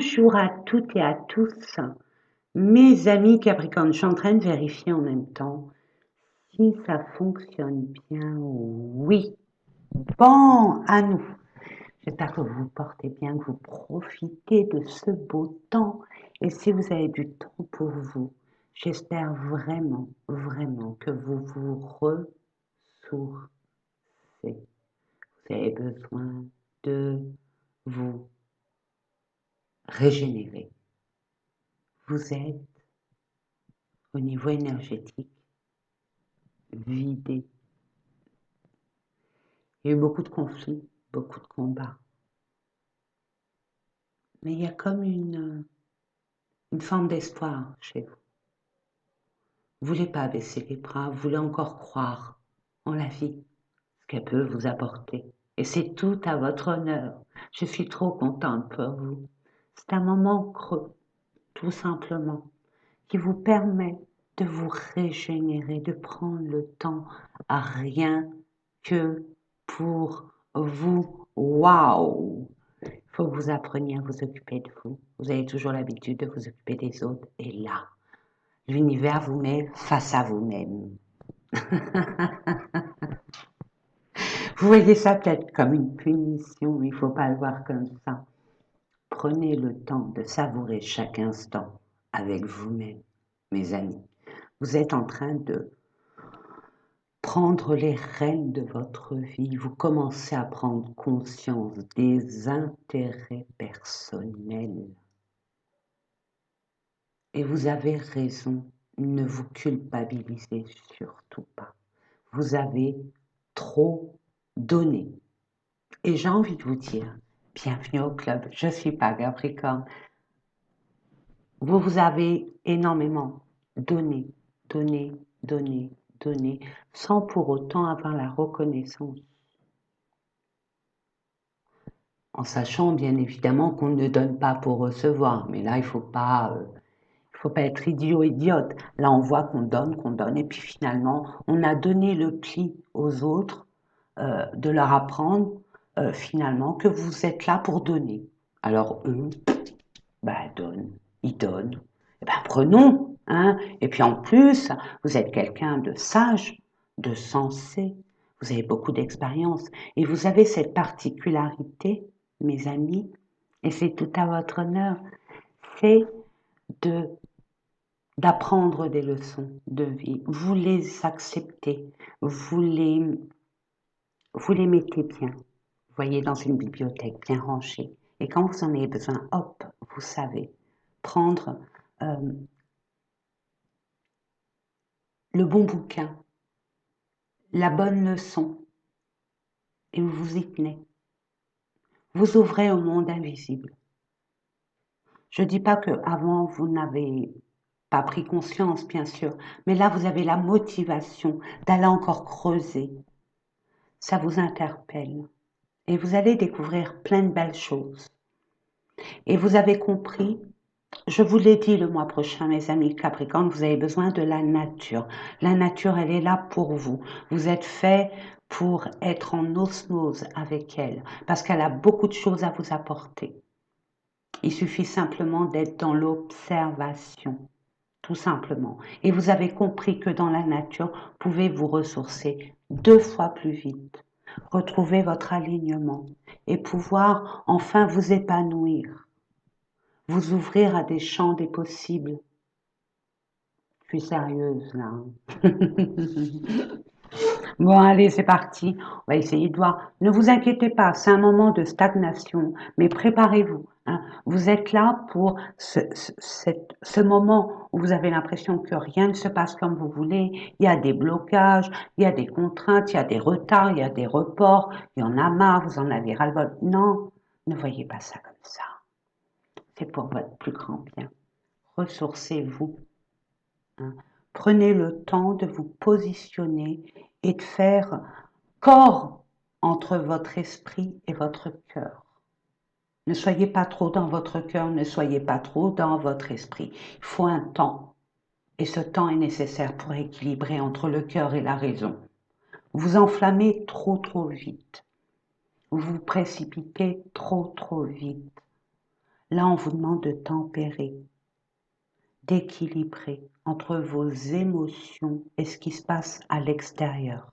Bonjour à toutes et à tous, mes amis Capricorne. Je suis en train de vérifier en même temps si ça fonctionne bien. Oui. Bon, à nous. J'espère que vous vous portez bien, que vous profitez de ce beau temps. Et si vous avez du temps pour vous, j'espère vraiment, vraiment que vous vous ressourcez. Vous avez besoin de vous régénérer. Vous êtes au niveau énergétique vidé. Il y a eu beaucoup de conflits, beaucoup de combats. Mais il y a comme une forme d'espoir chez vous. Vous ne voulez pas baisser les bras, vous voulez encore croire en la vie, ce qu'elle peut vous apporter. Et c'est tout à votre honneur. Je suis trop contente pour vous. C'est un moment creux, tout simplement, qui vous permet de vous régénérer, de prendre le temps à rien que pour vous. Waouh! Il faut que vous appreniez à vous occuper de vous. Vous avez toujours l'habitude de vous occuper des autres. Et là, l'univers vous met face à vous-même. Vous voyez ça peut-être comme une punition, mais il ne faut pas le voir comme ça. Prenez le temps de savourer chaque instant avec vous-même, mes amis. Vous êtes en train de prendre les rênes de votre vie. Vous commencez à prendre conscience des intérêts personnels. Et vous avez raison, ne vous culpabilisez surtout pas. Vous avez trop donné. Et j'ai envie de vous dire, bienvenue au club, je ne suis pas Capricorne. Vous avez énormément donné, donné, donné, donné, sans pour autant avoir la reconnaissance. En sachant bien évidemment qu'on ne donne pas pour recevoir, mais là il faut pas être idiot, idiote. Là on voit qu'on donne, et puis finalement on a donné le pli aux autres de leur apprendre finalement que vous êtes là pour donner. Alors eux, ils donnent, et ben prenons, hein. Et puis en plus, vous êtes quelqu'un de sage, de sensé, vous avez beaucoup d'expérience, et vous avez cette particularité, mes amis, et c'est tout à votre honneur, c'est de d'apprendre des leçons de vie. Vous les acceptez, vous les mettez bien, vous voyez, dans une bibliothèque bien rangée. Et quand vous en avez besoin, hop, vous savez prendre le bon bouquin, la bonne leçon, et vous vous y tenez. Vous ouvrez au monde invisible. Je ne dis pas qu'avant, vous n'avez pas pris conscience, bien sûr, mais là, vous avez la motivation d'aller encore creuser. Ça vous interpelle. Et vous allez découvrir plein de belles choses. Et vous avez compris, je vous l'ai dit le mois prochain, mes amis Capricorne, vous avez besoin de la nature. La nature, elle est là pour vous. Vous êtes fait pour être en osmose avec elle, parce qu'elle a beaucoup de choses à vous apporter. Il suffit simplement d'être dans l'observation, tout simplement. Et vous avez compris que dans la nature, vous pouvez vous ressourcer 2 fois plus vite, retrouver votre alignement et pouvoir enfin vous épanouir, vous ouvrir à des champs des possibles. Je suis sérieuse là. Bon, allez, c'est parti. On va essayer de voir. Ne vous inquiétez pas, c'est un moment de stagnation, mais préparez-vous, hein. Vous êtes là pour ce moment où vous avez l'impression que rien ne se passe comme vous voulez. Il y a des blocages, il y a des contraintes, il y a des retards, il y a des reports. Il y en a marre, vous en avez ras-le-bol. Non, ne voyez pas ça comme ça. C'est pour votre plus grand bien. Ressourcez-vous, hein. Prenez le temps de vous positionner et de faire corps entre votre esprit et votre cœur. Ne soyez pas trop dans votre cœur, ne soyez pas trop dans votre esprit. Il faut un temps. Et ce temps est nécessaire pour équilibrer entre le cœur et la raison. Vous enflammez trop vite. Vous vous précipitez trop vite. Là, on vous demande de tempérer, d'équilibrer entre vos émotions et ce qui se passe à l'extérieur.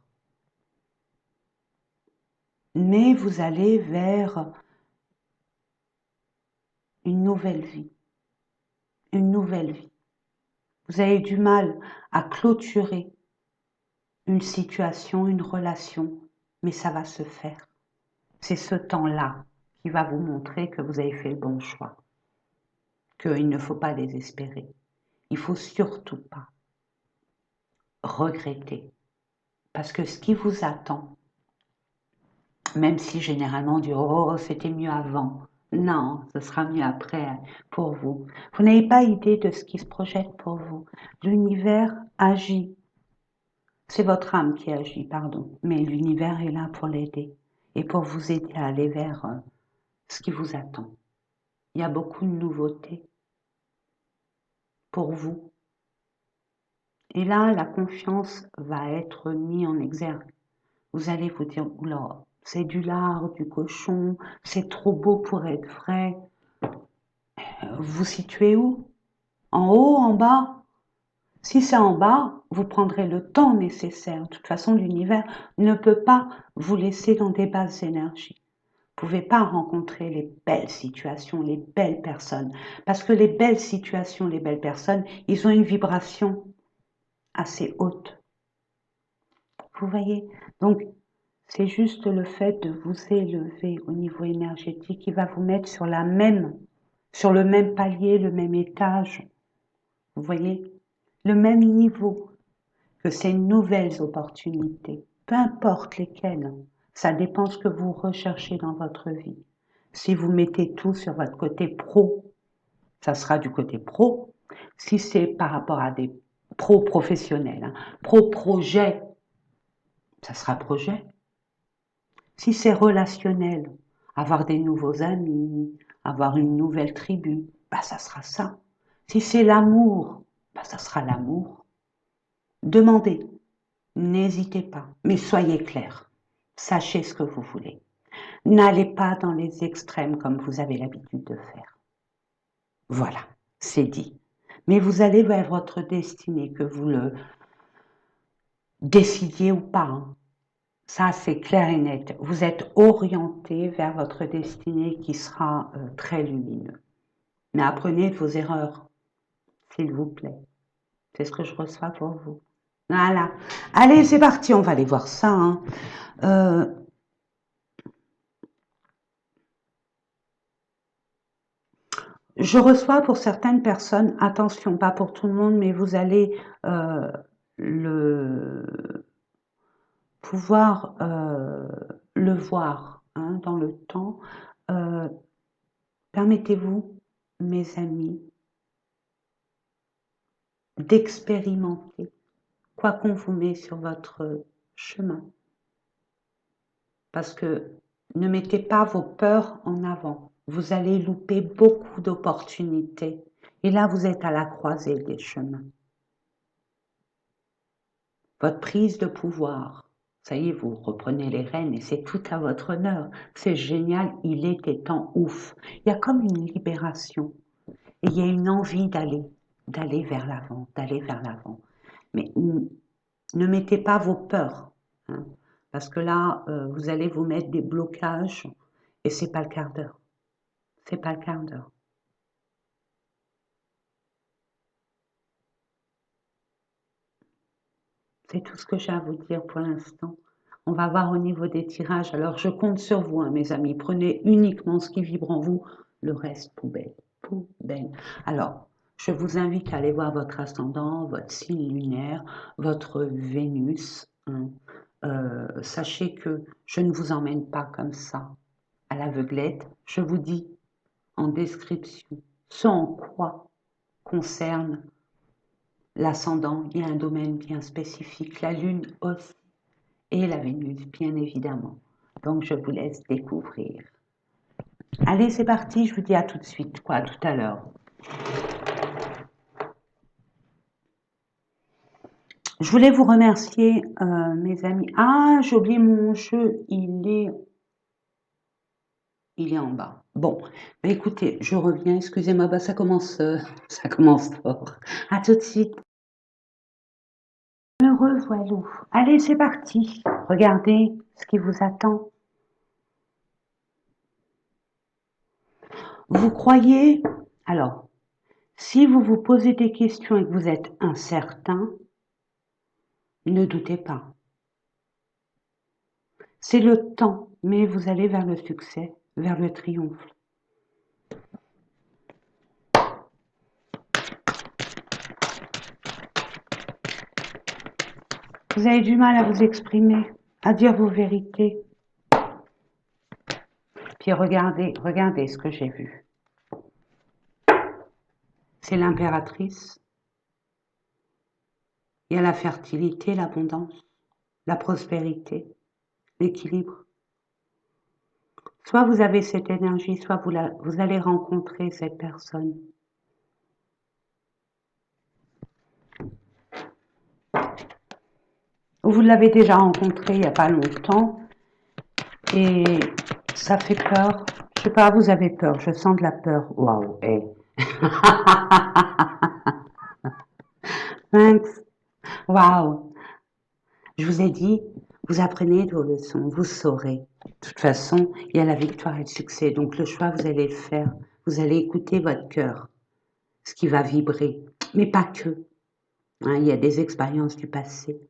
Mais vous allez vers une nouvelle vie. Une nouvelle vie. Vous avez du mal à clôturer une situation, une relation, mais ça va se faire. C'est ce temps-là qui va vous montrer que vous avez fait le bon choix, qu'il ne faut pas désespérer. Il ne faut surtout pas regretter, parce que ce qui vous attend, même si généralement on dit « Oh, c'était mieux avant », non, ce sera mieux après pour vous. Vous n'avez pas idée de ce qui se projette pour vous. L'univers agit. C'est votre âme qui agit, pardon, mais l'univers est là pour l'aider et pour vous aider à aller vers ce qui vous attend. Il y a beaucoup de nouveautés pour vous. Et là, la confiance va être mise en exergue. Vous allez vous dire, oula, c'est du lard, du cochon, c'est trop beau pour être vrai. Vous vous situez où? En haut, en bas? Si c'est en bas, vous prendrez le temps nécessaire. De toute façon, l'univers ne peut pas vous laisser dans des basses énergies. Vous ne pouvez pas rencontrer les belles situations, les belles personnes. Parce que les belles situations, les belles personnes, ils ont une vibration assez haute. Vous voyez? Donc, c'est juste le fait de vous élever au niveau énergétique qui va vous mettre sur le même palier, le même étage. Vous voyez? Le même niveau que ces nouvelles opportunités, peu importe lesquelles. Ça dépend de ce que vous recherchez dans votre vie. Si vous mettez tout sur votre côté pro, ça sera du côté pro. Si c'est par rapport à des pros professionnels, pro-projet, ça sera projet. Si c'est relationnel, avoir des nouveaux amis, avoir une nouvelle tribu, bah ça sera ça. Si c'est l'amour, bah ça sera l'amour. Demandez, n'hésitez pas, mais soyez clair. Sachez ce que vous voulez. N'allez pas dans les extrêmes comme vous avez l'habitude de faire. Voilà, c'est dit. Mais vous allez vers votre destinée, que vous le décidiez ou pas. Hein. Ça, c'est clair et net. Vous êtes orienté vers votre destinée qui sera très lumineux. Mais apprenez de vos erreurs, s'il vous plaît. C'est ce que je reçois pour vous. Voilà. Allez, c'est parti, on va aller voir ça. Hein. Je reçois pour certaines personnes, attention, pas pour tout le monde, mais vous allez pouvoir le voir hein, dans le temps. Permettez-vous, mes amis, d'expérimenter quoi qu'on vous met sur votre chemin. Parce que ne mettez pas vos peurs en avant. Vous allez louper beaucoup d'opportunités. Et là, vous êtes à la croisée des chemins. Votre prise de pouvoir, ça y est, vous reprenez les rênes et c'est tout à votre honneur. C'est génial, il était temps ouf. Il y a comme une libération et il y a une envie d'aller vers l'avant, d'aller vers l'avant. Mais ne mettez pas vos peurs, hein, parce que là, vous allez vous mettre des blocages et c'est pas le quart d'heure. C'est pas le quart d'heure. C'est tout ce que j'ai à vous dire pour l'instant. On va voir au niveau des tirages. Alors, je compte sur vous, hein, mes amis. Prenez uniquement ce qui vibre en vous. Le reste, poubelle. Poubelle. Alors, je vous invite à aller voir votre ascendant, votre signe lunaire, votre Vénus. Hein. Sachez que je ne vous emmène pas comme ça à l'aveuglette. Je vous dis en description ce en quoi concerne l'ascendant. Il y a un domaine bien spécifique. La Lune aussi. Et la Vénus, bien évidemment. Donc, je vous laisse découvrir. Allez, c'est parti, je vous dis à tout de suite, quoi, à tout à l'heure. Je voulais vous remercier, mes amis. Ah, j'ai oublié mon jeu, il il est en bas. Bon, bah écoutez, je reviens, excusez-moi, bah ça commence, ça commence fort. À tout de suite. Me revoilà. Allez, c'est parti. Regardez ce qui vous attend. Vous croyez? Alors, si vous vous posez des questions et que vous êtes incertain, ne doutez pas. C'est le temps, mais vous allez vers le succès, vers le triomphe. Vous avez du mal à vous exprimer, à dire vos vérités. Puis regardez, regardez ce que j'ai vu. C'est l'impératrice. Il y a la fertilité, l'abondance, la prospérité, l'équilibre. Soit vous avez cette énergie, soit vous allez rencontrer cette personne. Vous l'avez déjà rencontré il n'y a pas longtemps et ça fait peur. Je sais pas, vous avez peur, je sens de la peur. Waouh, hey. Thanks. Waouh. Je vous ai dit, vous apprenez de vos leçons, vous saurez. De toute façon, il y a la victoire et le succès. Donc le choix, vous allez le faire. Vous allez écouter votre cœur, ce qui va vibrer. Mais pas que. Hein, il y a des expériences du passé.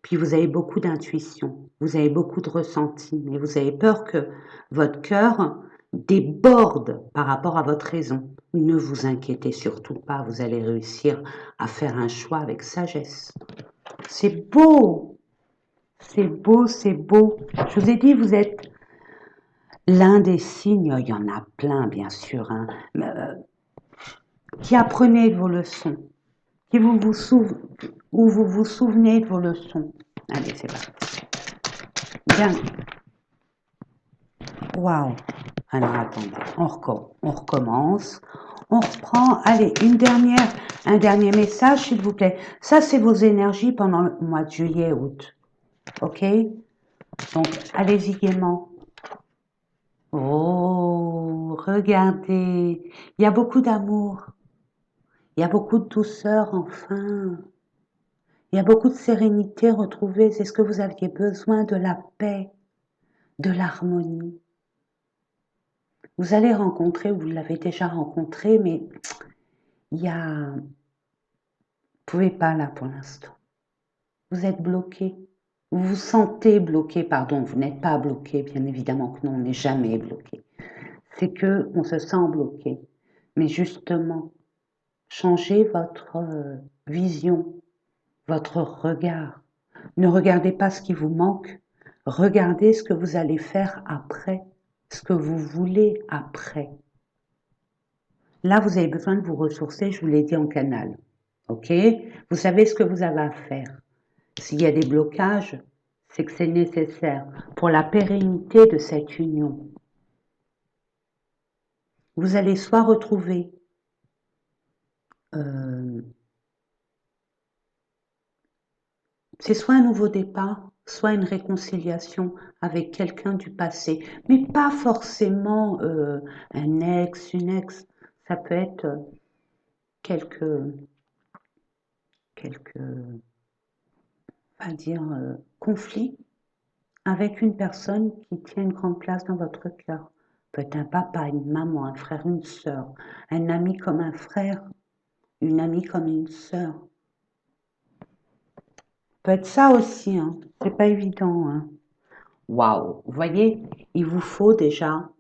Puis vous avez beaucoup d'intuition, vous avez beaucoup de ressenti, mais vous avez peur que votre cœur déborde par rapport à votre raison. Ne vous inquiétez surtout pas, vous allez réussir à faire un choix avec sagesse. C'est beau, c'est beau, c'est beau. Je vous ai dit, vous êtes l'un des signes, il y en a plein bien sûr, hein, qui apprenez de vos leçons, qui où vous vous souvenez de vos leçons. Allez, c'est parti. Bien. Waouh. Alors attendez, on recommence. On reprend. Allez, un dernier message, s'il vous plaît. Ça, c'est vos énergies pendant le mois de juillet, août. OK? Donc, allez-y gaiement. Oh, regardez. Il y a beaucoup d'amour. Il y a beaucoup de douceur, enfin. Il y a beaucoup de sérénité retrouvée. C'est ce que vous aviez besoin, de la paix, de l'harmonie. Vous allez rencontrer, vous l'avez déjà rencontré, mais il y a... Vous ne pouvez pas là pour l'instant. Vous êtes bloqué. Vous vous sentez bloqué, pardon. Vous n'êtes pas bloqué, bien évidemment que non, on n'est jamais bloqué. C'est que on se sent bloqué. Mais justement, changez votre vision, votre regard. Ne regardez pas ce qui vous manque. Regardez ce que vous allez faire après, ce que vous voulez après. Là, vous avez besoin de vous ressourcer, je vous l'ai dit en canal. OK? Vous savez ce que vous avez à faire. S'il y a des blocages, c'est que c'est nécessaire pour la pérennité de cette union. Vous allez soit retrouver c'est soit un nouveau départ, soit une réconciliation avec quelqu'un du passé, mais pas forcément un ex, une ex. Ça peut être quelques, on va dire, conflits avec une personne qui tient une grande place dans votre cœur. Peut-être un papa, une maman, un frère, une sœur, un ami comme un frère, une amie comme une sœur. Peut être ça aussi, hein. C'est pas évident, hein. Waouh, vous voyez, il vous faut déjà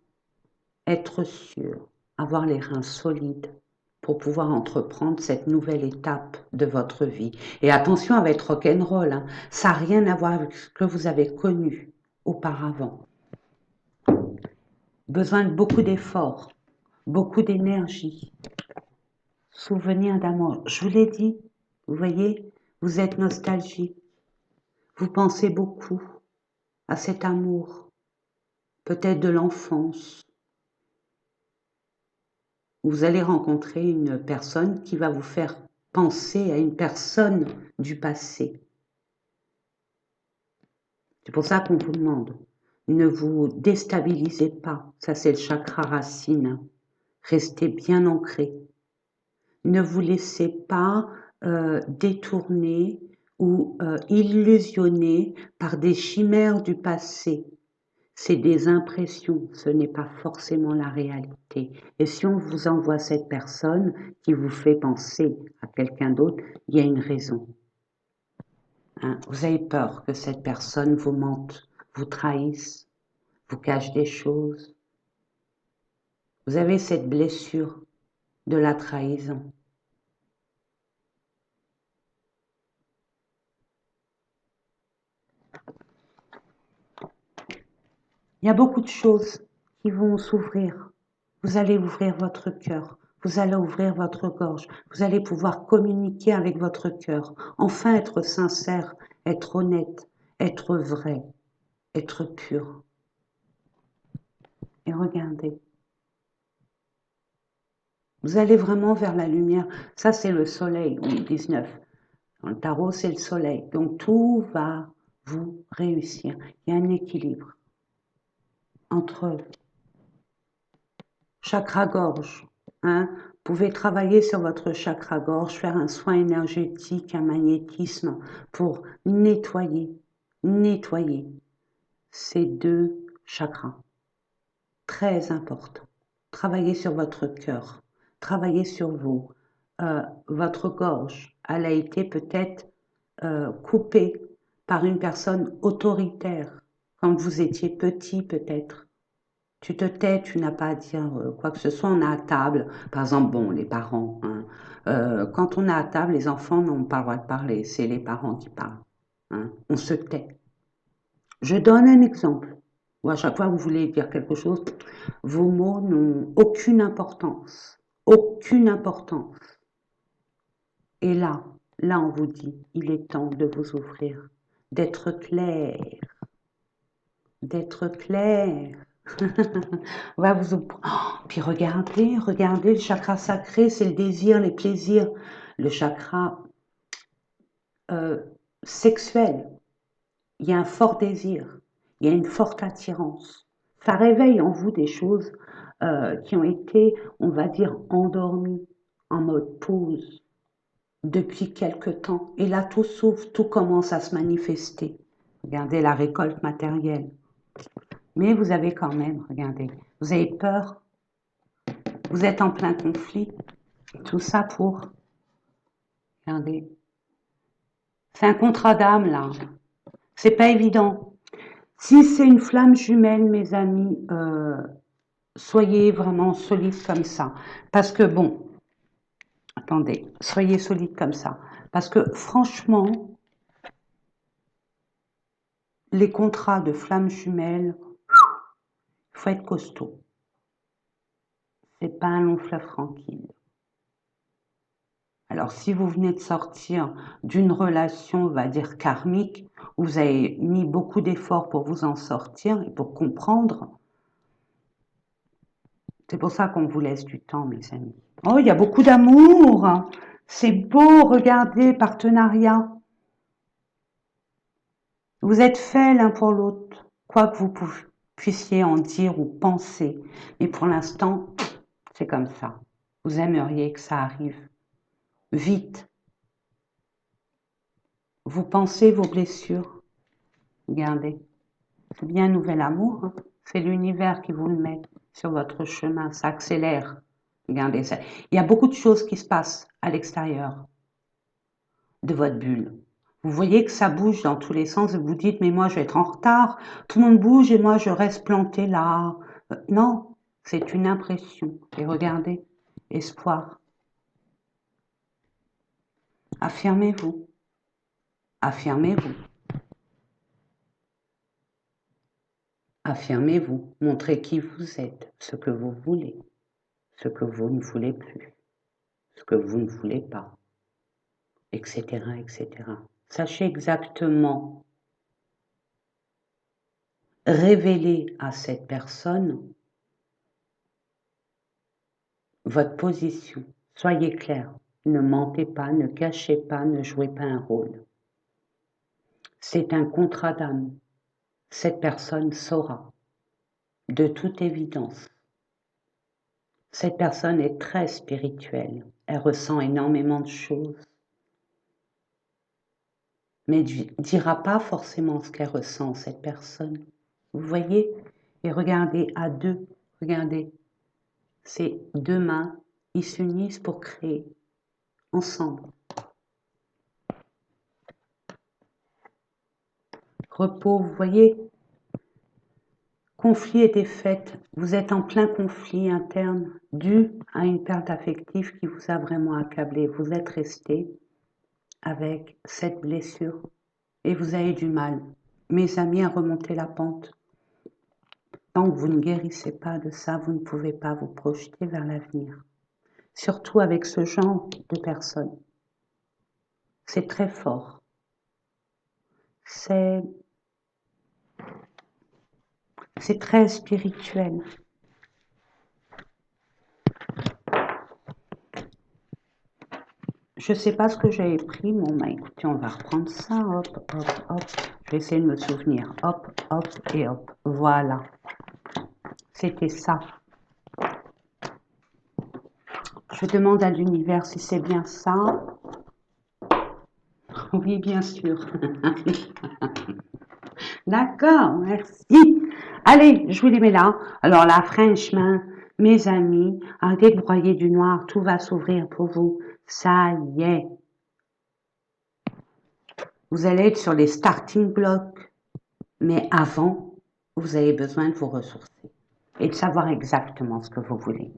être sûr, avoir les reins solides pour pouvoir entreprendre cette nouvelle étape de votre vie. Et attention avec rock'n'roll, hein, ça n'a rien à voir avec ce que vous avez connu auparavant. Besoin de beaucoup d'efforts, beaucoup d'énergie. Souvenir d'amour. Je vous l'ai dit, vous voyez, vous êtes nostalgique. Vous pensez beaucoup à cet amour, peut-être de l'enfance. Vous allez rencontrer une personne qui va vous faire penser à une personne du passé. C'est pour ça qu'on vous demande Ne vous déstabilisez pas, ça c'est le chakra racine. Restez bien ancré. Ne vous laissez pas détourner ou illusionner par des chimères du passé. C'est des impressions, ce n'est pas forcément la réalité. Et si on vous envoie cette personne qui vous fait penser à quelqu'un d'autre, il y a une raison. Hein, vous avez peur que cette personne vous mente, vous trahisse, vous cache des choses. Vous avez cette blessure de la trahison. Il y a beaucoup de choses qui vont s'ouvrir. Vous allez ouvrir votre cœur, vous allez ouvrir votre gorge, vous allez pouvoir communiquer avec votre cœur, enfin être sincère, être honnête, être vrai, être pur. Et regardez, vous allez vraiment vers la lumière. Ça, c'est le soleil, oui, 19. Dans le tarot, c'est le soleil. Donc, tout va vous réussir. Il y a un équilibre entre chakra-gorge. Hein. Vous pouvez travailler sur votre chakra-gorge, faire un soin énergétique, un magnétisme pour nettoyer ces deux chakras. Très important. Travaillez sur votre cœur, travaillez sur vous. Votre gorge, elle a été peut-être coupée par une personne autoritaire quand vous étiez petit peut-être. Tu te tais, tu n'as pas à dire quoi que ce soit, on est à table. Par exemple, bon, les parents, hein, quand on est à table, les enfants n'ont pas le droit de parler, c'est les parents qui parlent. Hein, on se tait. Je donne un exemple, où à chaque fois que vous voulez dire quelque chose, vos mots n'ont aucune importance. Aucune importance. Et là, on vous dit, il est temps de vous ouvrir, d'être clair, d'être clair. On va vous puis regardez, le chakra sacré, c'est le désir, les plaisirs. Le chakra sexuel, il y a un fort désir, il y a une forte attirance. Ça réveille en vous des choses qui ont été, on va dire, endormies en mode pause depuis quelque temps. Et là, tout s'ouvre, tout commence à se manifester. Regardez la récolte matérielle. Mais vous avez quand même, regardez, vous avez peur, vous êtes en plein conflit, tout ça pour, regardez, c'est un contrat d'âme là, c'est pas évident. Si c'est une flamme jumelle, mes amis, soyez vraiment solides comme ça. Parce que bon, attendez, soyez solides comme ça. Parce que franchement, les contrats de flamme jumelle, il faut être costaud. C'est pas un long fleuve tranquille. Alors, si vous venez de sortir d'une relation, on va dire karmique, où vous avez mis beaucoup d'efforts pour vous en sortir et pour comprendre, c'est pour ça qu'on vous laisse du temps, mes amis. Oh, il y a beaucoup d'amour. C'est beau, regardez, partenariat. Vous êtes faits l'un pour l'autre, quoi que vous puissiez en dire ou penser. Mais pour l'instant, c'est comme ça. Vous aimeriez que ça arrive vite. Vous pensez vos blessures. Regardez. C'est bien un nouvel amour. Hein. C'est l'univers qui vous le met sur votre chemin. Ça accélère. Regardez ça. Il y a beaucoup de choses qui se passent à l'extérieur de votre bulle. Vous voyez que ça bouge dans tous les sens et vous dites, mais moi je vais être en retard, tout le monde bouge et moi je reste planté là. Non, c'est une impression. Et regardez, espoir. Affirmez-vous. Affirmez-vous. Affirmez-vous. Montrez qui vous êtes, ce que vous voulez, ce que vous ne voulez plus, ce que vous ne voulez pas, etc., etc. Sachez exactement révéler à cette personne votre position. Soyez clair. Ne mentez pas, ne cachez pas, ne jouez pas un rôle. C'est un contrat d'âme. cette personne saura, de toute évidence. Cette personne est très spirituelle, elle ressent énormément de choses, mais ne dira pas forcément ce qu'elle ressent, cette personne. Vous voyez? Et regardez, à deux, regardez, ces deux mains, ils s'unissent pour créer, ensemble. Repos, vous voyez? Conflit et défaite, vous êtes en plein conflit interne dû à une perte affective qui vous a vraiment accablé. Vous êtes resté avec cette blessure et vous avez du mal, mes amis, à remonter la pente. Tant que vous ne guérissez pas de ça, vous ne pouvez pas vous projeter vers l'avenir. Surtout avec ce genre de personnes. C'est très fort. C'est très spirituel. Je sais pas ce que j'avais pris, mais écoutez, on va reprendre ça, hop, hop, hop. Je vais essayer de me souvenir, hop, hop et hop. Voilà. C'était ça. Je demande à l'univers si c'est bien ça. Oui, bien sûr. D'accord, merci. Allez, je vous les mets là. Alors là, franchement, mes amis, arrêtez de broyer du noir, tout va s'ouvrir pour vous. Ça y est. Vous allez être sur les starting blocks, mais avant, vous avez besoin de vous ressourcer et de savoir exactement ce que vous voulez.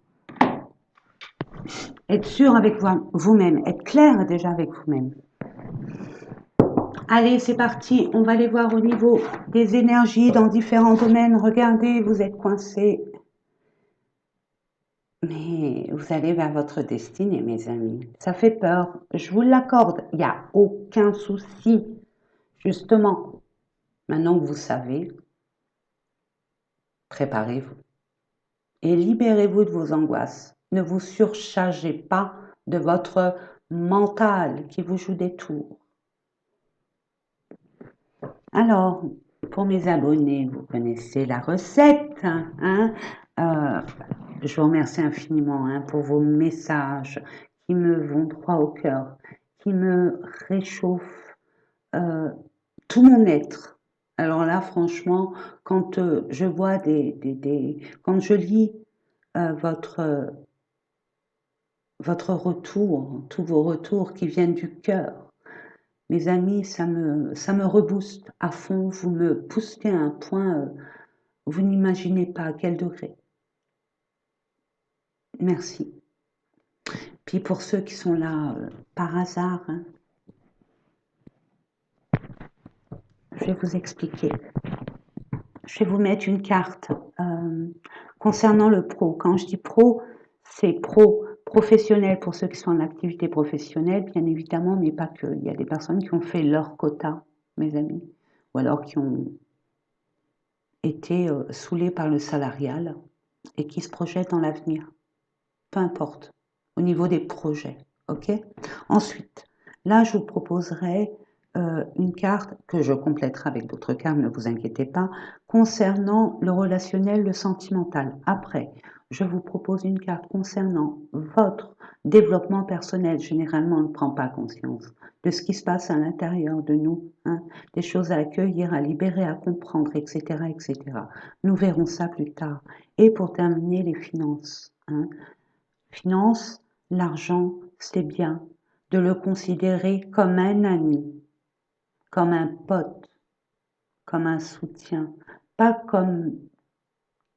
Être sûr avec vous-même, être clair déjà avec vous-même. Allez, c'est parti, on va aller voir au niveau des énergies dans différents domaines. Regardez, vous êtes coincés. Mais vous allez vers votre destinée, mes amis. Ça fait peur, je vous l'accorde, il n'y a aucun souci. Justement, maintenant que vous savez, préparez-vous et libérez-vous de vos angoisses. Ne vous surchargez pas de votre mental qui vous joue des tours. Alors, pour mes abonnés, vous connaissez la recette. Hein? Je vous remercie infiniment pour vos messages qui me vont droit au cœur, qui me réchauffent tout mon être. Alors là, franchement, quand je vois quand je lis votre retour, tous vos retours qui viennent du cœur, mes amis, ça me rebooste à fond, vous me poussez à un point, vous n'imaginez pas à quel degré. Merci. Puis pour ceux qui sont là par hasard, je vais vous expliquer. Je vais vous mettre une carte concernant le pro. Quand je dis pro, c'est professionnel pour ceux qui sont en activité professionnelle, bien évidemment, mais pas que. Il y a des personnes qui ont fait leur quota, mes amis, ou alors qui ont été saoulées par le salarial et qui se projettent dans l'avenir. Peu importe, au niveau des projets, ok? Ensuite, là, je vous proposerai une carte que je compléterai avec d'autres cartes, ne vous inquiétez pas, concernant le relationnel, le sentimental. Après, je vous propose une carte concernant votre développement personnel. Généralement, on ne prend pas conscience de ce qui se passe à l'intérieur de nous, des choses à accueillir, à libérer, à comprendre, etc., etc. Nous verrons ça plus tard. Et pour terminer, les finances. Finances, l'argent, c'est bien de le considérer comme un ami, comme un pote, comme un soutien, pas comme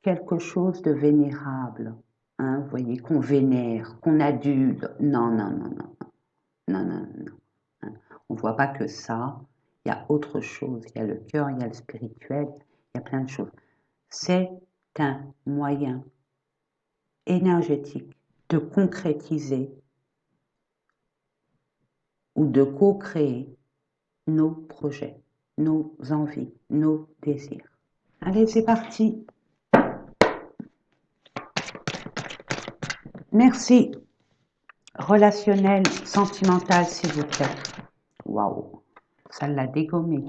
quelque chose de vénérable, vous voyez, qu'on vénère, qu'on adule. Non, non, non, non, non, non, non. On ne voit pas que ça, il y a autre chose, il y a le cœur, il y a le spirituel, il y a plein de choses. C'est un moyen énergétique de concrétiser ou de co-créer nos projets, nos envies, nos désirs. Allez, c'est parti. Merci. Relationnel, sentimental, s'il vous plaît. Waouh, ça l'a dégommé.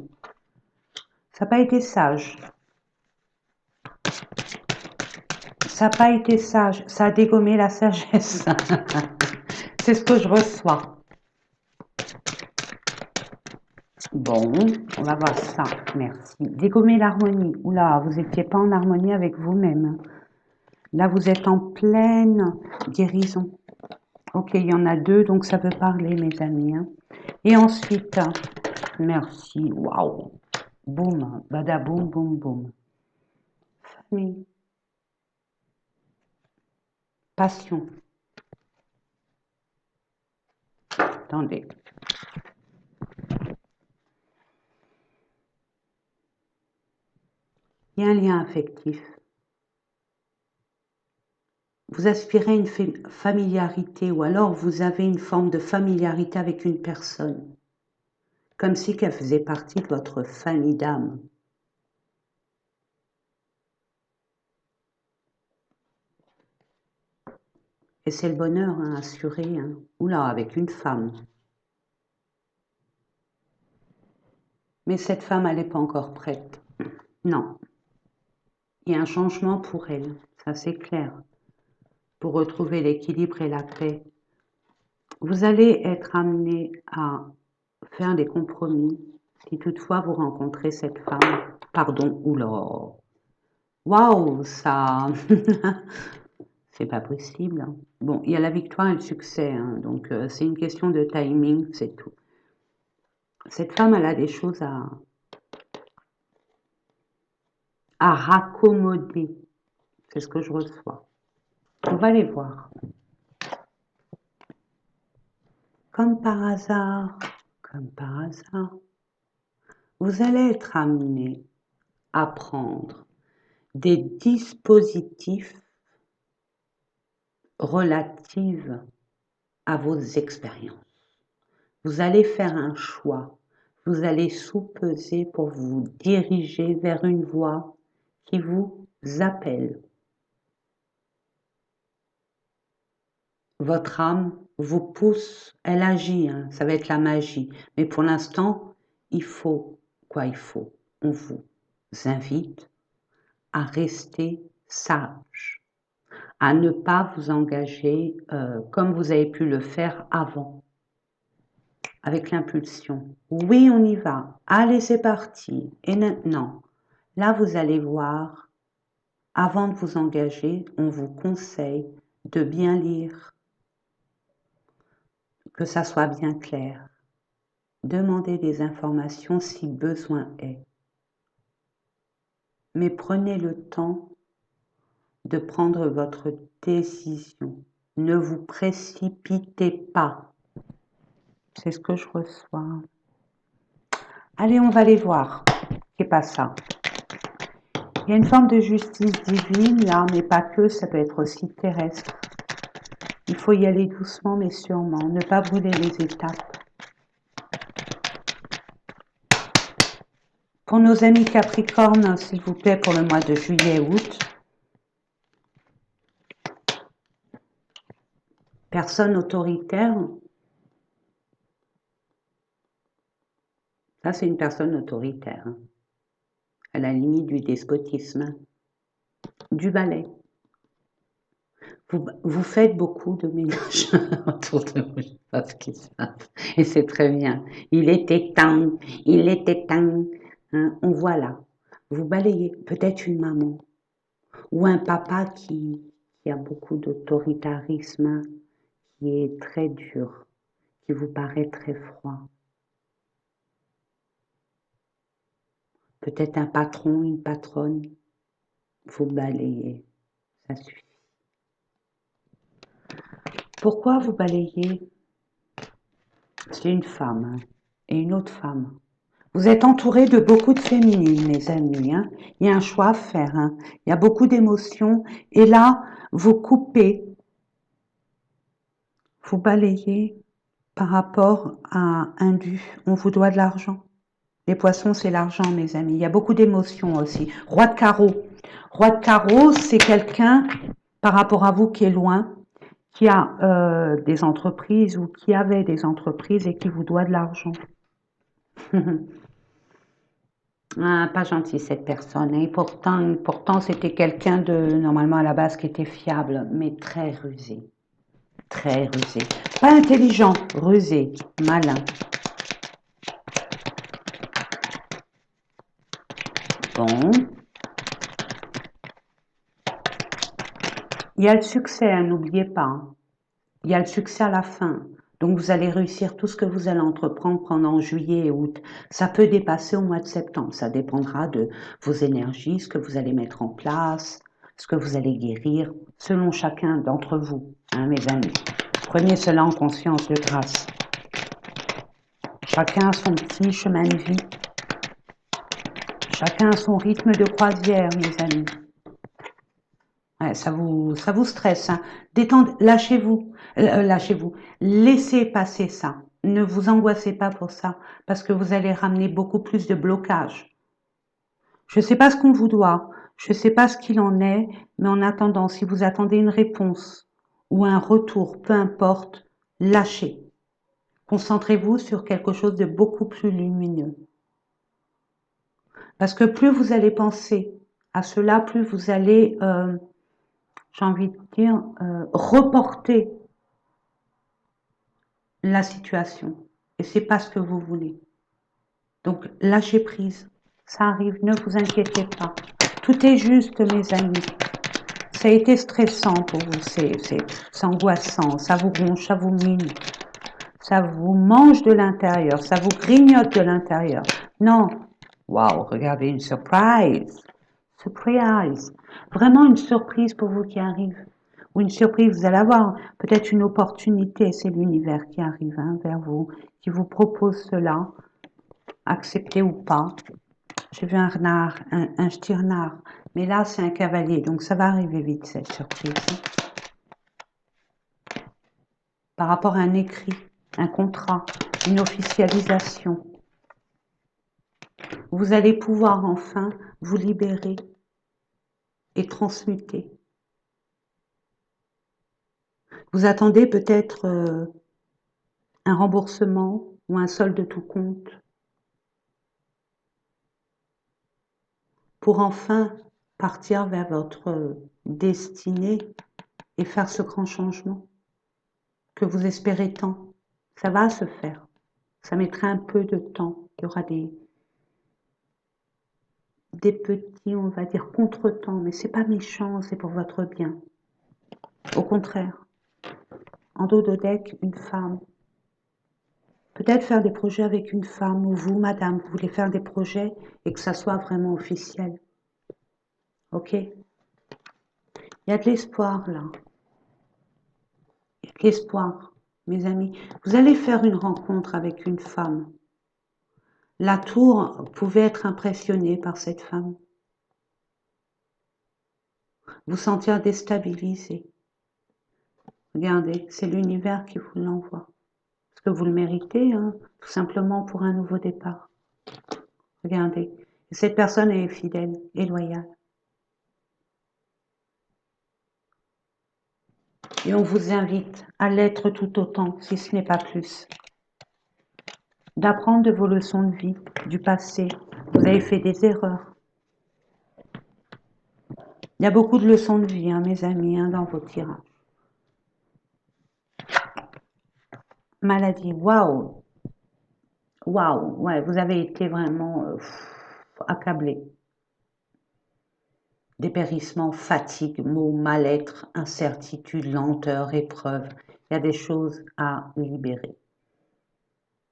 Ça n'a pas été sage. Ça n'a pas été sage. Ça a dégommé la sagesse. C'est ce que je reçois. Bon, on va voir ça. Merci. Dégommer l'harmonie. Oula, vous n'étiez pas en harmonie avec vous-même. Là, vous êtes en pleine guérison. Ok, il y en a deux, donc ça peut parler, mes amis. Hein. Et ensuite, merci. Waouh. Boum. Badaboum, boum, boum. Famille. Passion. Attendez. Il y a un lien affectif. Vous aspirez à une familiarité ou alors vous avez une forme de familiarité avec une personne, comme si qu'elle faisait partie de votre famille d'âme. Et c'est le bonheur hein, assuré, hein. Oula, avec une femme. Mais cette femme, elle n'est pas encore prête. Non, il y a un changement pour elle, ça c'est clair. Pour retrouver l'équilibre et la paix, vous allez être amené à faire des compromis si toutefois vous rencontrez cette femme. Pardon, oula. Waouh, ça. C'est pas possible. Hein. Bon, il y a la victoire et le succès, hein, donc c'est une question de timing, c'est tout. Cette femme, elle a des choses à raccommoder. C'est ce que je reçois. On va les voir. Comme par hasard, vous allez être amené à prendre des dispositifs relatifs à vos expériences. Vous allez faire un choix. Vous allez sous-peser pour vous diriger vers une voie qui vous appelle. Votre âme vous pousse, elle agit, hein, ça va être la magie. Mais pour l'instant, il faut, on vous invite à rester sage, à ne pas vous engager comme vous avez pu le faire avant, avec l'impulsion. Oui, on y va. Allez, c'est parti. Et maintenant, là, vous allez voir, avant de vous engager, on vous conseille de bien lire, que ça soit bien clair. Demandez des informations si besoin est. Mais prenez le temps de prendre votre décision. Ne vous précipitez pas. C'est ce que je reçois. Allez, on va les voir. C'est pas ça. Il y a une forme de justice divine là, mais pas que, ça peut être aussi terrestre. Il faut y aller doucement mais sûrement, ne pas brûler les étapes. Pour nos amis Capricornes, s'il vous plaît, pour le mois de juillet et août, personne autoritaire, ça c'est une personne autoritaire, hein, à la limite du despotisme, hein, du balai. Vous faites beaucoup de ménage autour de vous, je sais pas ce qui se passe, et c'est très bien. Il était temps, hein, on voit là. Vous balayez, peut-être une maman, ou un papa qui a beaucoup d'autoritarisme, hein, qui est très dur, qui vous paraît très froid. Peut-être un patron, une patronne, vous balayez, ça suffit. Pourquoi vous balayez? C'est une femme hein, et une autre femme. Vous êtes entouré de beaucoup de féminines, mes amis. Hein. Il y a un choix à faire. Hein. Il y a beaucoup d'émotions. Et là, vous coupez, vous balayez par rapport à un dû. On vous doit de l'argent. Les poissons, c'est l'argent, mes amis. Il y a beaucoup d'émotions aussi. Roi de carreau. Roi de carreau, c'est quelqu'un, par rapport à vous, qui est loin, qui a des entreprises ou qui avait des entreprises et qui vous doit de l'argent. Ah, pas gentil cette personne. Et pourtant c'était quelqu'un de, normalement à la base, qui était fiable, mais très rusé. Très rusé. Pas intelligent, rusé, malin. Bon, il y a le succès, hein, n'oubliez pas, hein. Il y a le succès à la fin. Donc vous allez réussir tout ce que vous allez entreprendre pendant juillet et août. Ça peut dépasser au mois de septembre. Ça dépendra de vos énergies, ce que vous allez mettre en place, ce que vous allez guérir, selon chacun d'entre vous, hein, mes amis. Prenez cela en conscience de grâce. Chacun a son petit chemin de vie. Chacun a son rythme de croisière, mes amis. Ouais, ça vous stresse, hein. Détendez, lâchez-vous. Laissez passer ça. Ne vous angoissez pas pour ça, parce que vous allez ramener beaucoup plus de blocages. Je ne sais pas ce qu'on vous doit, je ne sais pas ce qu'il en est, mais en attendant, si vous attendez une réponse ou un retour, peu importe, lâchez. Concentrez-vous sur quelque chose de beaucoup plus lumineux. Parce que plus vous allez penser à cela, plus vous allez, j'ai envie de dire, reporter la situation. Et c'est pas ce que vous voulez. Donc, lâchez prise. Ça arrive, ne vous inquiétez pas. Tout est juste, mes amis. Ça a été stressant pour vous, c'est angoissant, ça vous ronge, ça vous mine, ça vous mange de l'intérieur, ça vous grignote de l'intérieur. Non, waouh, regardez, une surprise. Surprise. Vraiment une surprise pour vous qui arrive. Ou une surprise, vous allez avoir peut-être une opportunité, c'est l'univers qui arrive, hein, vers vous, qui vous propose cela, acceptez ou pas. J'ai vu un renard, un stirnard, mais là c'est un cavalier, donc ça va arriver vite cette surprise. Par rapport à un écrit, un contrat, une officialisation. Vous allez pouvoir enfin vous libérer et transmuter. Vous attendez peut-être un remboursement ou un solde de tout compte pour enfin partir vers votre destinée et faire ce grand changement que vous espérez tant. Ça va se faire. Ça mettra un peu de temps. Il y aura des petits, on va dire, contretemps, mais c'est pas méchant, c'est pour votre bien. Au contraire, en dos de deck, une femme. Peut-être faire des projets avec une femme, ou vous, madame, vous voulez faire des projets et que ça soit vraiment officiel. Ok? Il y a de l'espoir là. Il y a de l'espoir, mes amis. Vous allez faire une rencontre avec une femme. La tour pouvait être impressionnée par cette femme. Vous sentir déstabilisé. Regardez, c'est l'univers qui vous l'envoie. Parce que vous le méritez, hein, tout simplement pour un nouveau départ. Regardez. Et cette personne est fidèle et loyale. Et on vous invite à l'être tout autant, si ce n'est pas plus. D'apprendre de vos leçons de vie, du passé. Vous avez fait des erreurs. Il y a beaucoup de leçons de vie, hein, mes amis, hein, dans vos tirages. Maladie, waouh, waouh, ouais, vous avez été vraiment accablé. Dépérissement, fatigue, maux, mal-être, incertitude, lenteur, épreuve. Il y a des choses à libérer.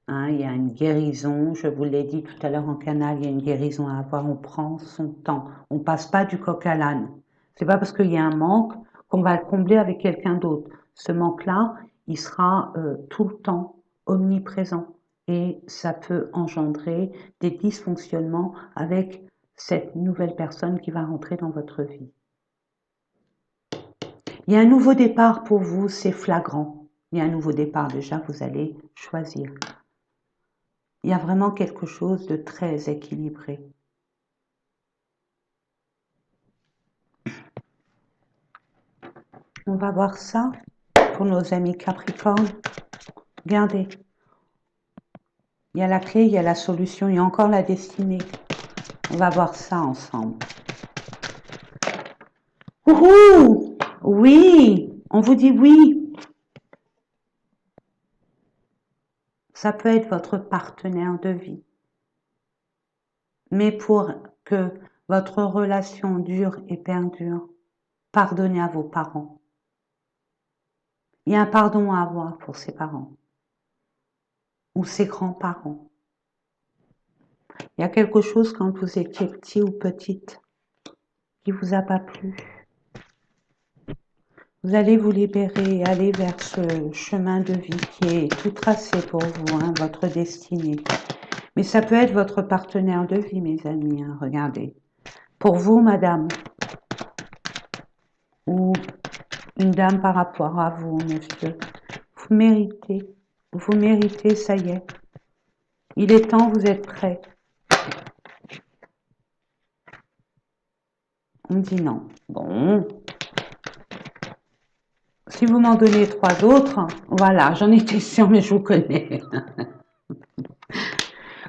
Hein, il y a une guérison, je vous l'ai dit tout à l'heure en canal, il y a une guérison à avoir, on prend son temps, on passe pas du coq à l'âne. C'est pas parce qu'il y a un manque qu'on va le combler avec quelqu'un d'autre. Ce manque-là, il sera tout le temps omniprésent et ça peut engendrer des dysfonctionnements avec cette nouvelle personne qui va rentrer dans votre vie. Il y a un nouveau départ pour vous, c'est flagrant. Il y a un nouveau départ déjà, vous allez choisir. Il y a vraiment quelque chose de très équilibré. On va voir ça pour nos amis Capricorne. Regardez, il y a la clé, il y a la solution, il y a encore la destinée. On va voir ça ensemble. Ouhou! Oui, on vous dit oui. Ça peut être votre partenaire de vie. Mais pour que votre relation dure et perdure, pardonnez à vos parents. Il y a un pardon à avoir pour ses parents ou ses grands-parents. Il y a quelque chose quand vous étiez petit ou petite qui vous a pas plu. Vous allez vous libérer, aller vers ce chemin de vie qui est tout tracé pour vous, hein, votre destinée. Mais ça peut être votre partenaire de vie, mes amis, hein, regardez. Pour vous, madame, ou une dame par rapport à vous, monsieur, vous méritez, ça y est. Il est temps, vous êtes prêts. On dit non. Bon. Si vous m'en donnez 3 autres, voilà, j'en étais sûre, mais je vous connais.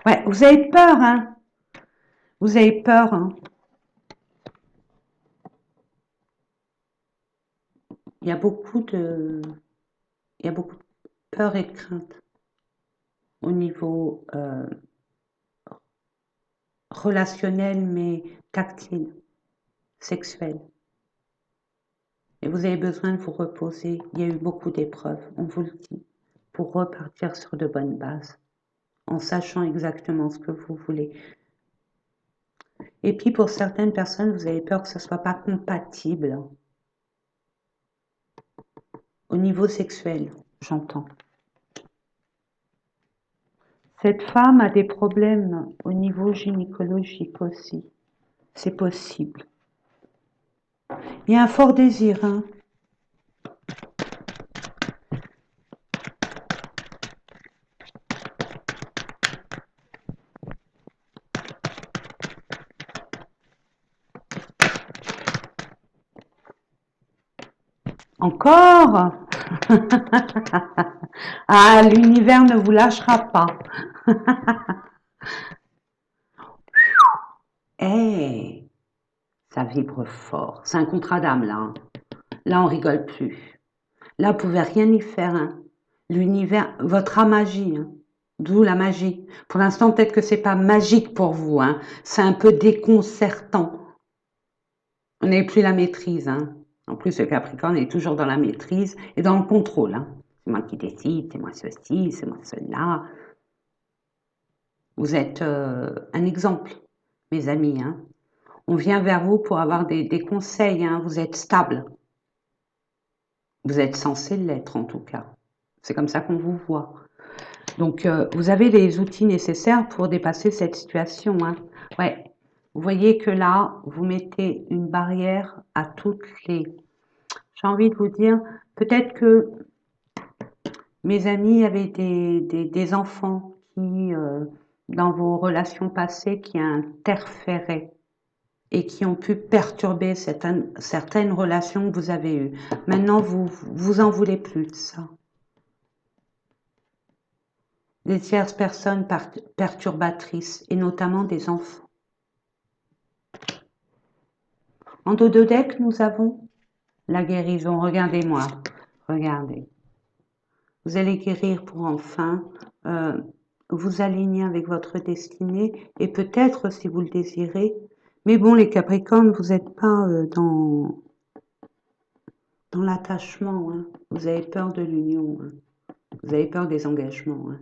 Ouais, vous avez peur, hein? Vous avez peur, hein? Il y a beaucoup de, il y a beaucoup de peur et de crainte au niveau relationnel, mais tactile, sexuel. Et vous avez besoin de vous reposer. Il y a eu beaucoup d'épreuves, on vous le dit, pour repartir sur de bonnes bases, en sachant exactement ce que vous voulez. Et puis pour certaines personnes, vous avez peur que ce ne soit pas compatible au niveau sexuel, j'entends. Cette femme a des problèmes au niveau gynécologique aussi. C'est possible. Il y a un fort désir, hein. Encore? Ah, l'univers ne vous lâchera pas. Eh, ça vibre fort. C'est un contrat d'âme, là, hein. Là, on rigole plus. Là, vous pouvez rien y faire, hein. L'univers, votre magie, hein. D'où la magie. Pour l'instant, peut-être que c'est pas magique pour vous, hein. C'est un peu déconcertant. On n'a plus la maîtrise, hein. En plus, le Capricorne est toujours dans la maîtrise et dans le contrôle, hein. C'est moi qui décide, c'est moi ceci, c'est moi cela. Vous êtes un exemple, mes amis, hein. On vient vers vous pour avoir des conseils, hein. Vous êtes stable. Vous êtes censé l'être, en tout cas. C'est comme ça qu'on vous voit. Donc, vous avez les outils nécessaires pour dépasser cette situation, hein. Ouais. Vous voyez que là, vous mettez une barrière à toutes les... J'ai envie de vous dire, peut-être que mes amis avaient des enfants qui, dans vos relations passées, qui interféraient et qui ont pu perturber certaines relations que vous avez eues. Maintenant, vous en voulez plus de ça. Des tierces personnes perturbatrices, et notamment des enfants. En dos de deck, nous avons la guérison. Regardez-moi, regardez. Vous allez guérir pour enfin vous aligner avec votre destinée et peut-être si vous le désirez. Mais bon, les Capricornes, vous n'êtes pas dans l'attachement, hein. Vous avez peur de l'union, hein. Vous avez peur des engagements, hein.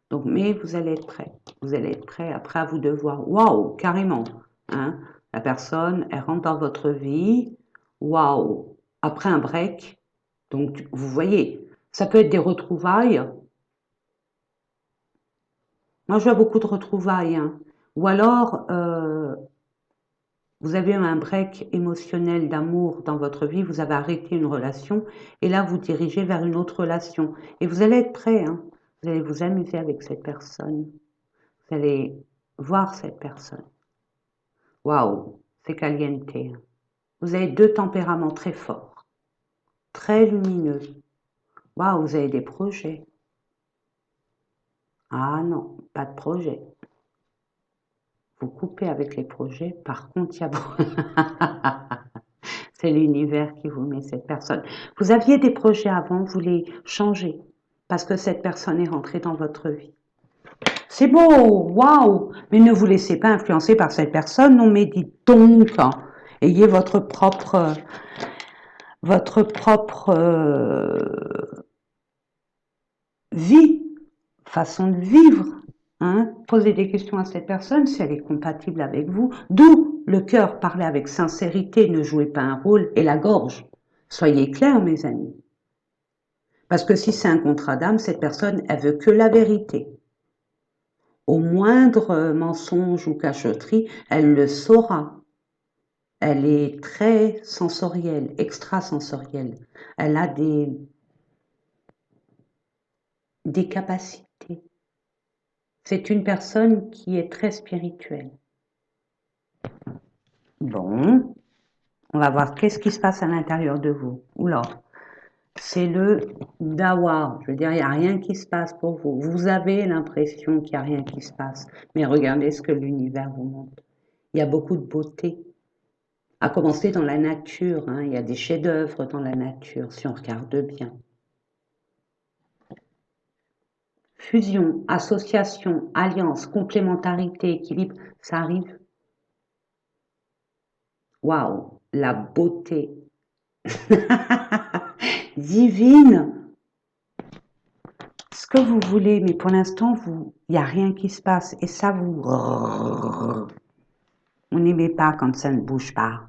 Donc, mais vous allez être prêt. Vous allez être prêt après à vous devoir. Waouh, carrément, hein. La personne, elle rentre dans votre vie. Waouh, après un break. Donc, vous voyez, ça peut être des retrouvailles. Moi, je vois beaucoup de retrouvailles, hein. Ou alors, vous avez eu un break émotionnel d'amour dans votre vie, vous avez arrêté une relation, et là, vous dirigez vers une autre relation. Et vous allez être prêt, hein. Vous allez vous amuser avec cette personne. Vous allez voir cette personne. Waouh, c'est caliente, hein. Vous avez 2 tempéraments très forts, très lumineux. Waouh, vous avez des projets. Ah non, pas de projet. vous coupez avec les projets. Par contre, il y a c'est l'univers qui vous met cette personne. Vous aviez des projets avant, vous les changez parce que cette personne est rentrée dans votre vie. C'est beau, waouh! Mais ne vous laissez pas influencer par cette personne, non, mais dites donc, hein, ayez votre propre vie, façon de vivre. Hein. Posez des questions à cette personne si elle est compatible avec vous. D'où le cœur, parlez avec sincérité, ne jouez pas un rôle, et la gorge. Soyez clairs, mes amis. Parce que si c'est un contrat d'âme, cette personne, elle veut que la vérité. Au moindre mensonge ou cachotterie, elle le saura. Elle est très sensorielle, extrasensorielle. Elle a des capacités. C'est une personne qui est très spirituelle. Bon, on va voir qu'est-ce qui se passe à l'intérieur de vous. Oula, c'est le dawa. Je veux dire, il n'y a rien qui se passe pour vous. Vous avez l'impression qu'il n'y a rien qui se passe. Mais regardez ce que l'univers vous montre. Il y a beaucoup de beauté. À commencer dans la nature. Hein. Il y a des chefs-d'œuvre dans la nature, si on regarde bien. Fusion, association, alliance, complémentarité, équilibre, ça arrive. Waouh, la beauté divine, ce que vous voulez, mais pour l'instant, il n'y a rien qui se passe. Et ça, on n'aimait pas quand ça ne bouge pas.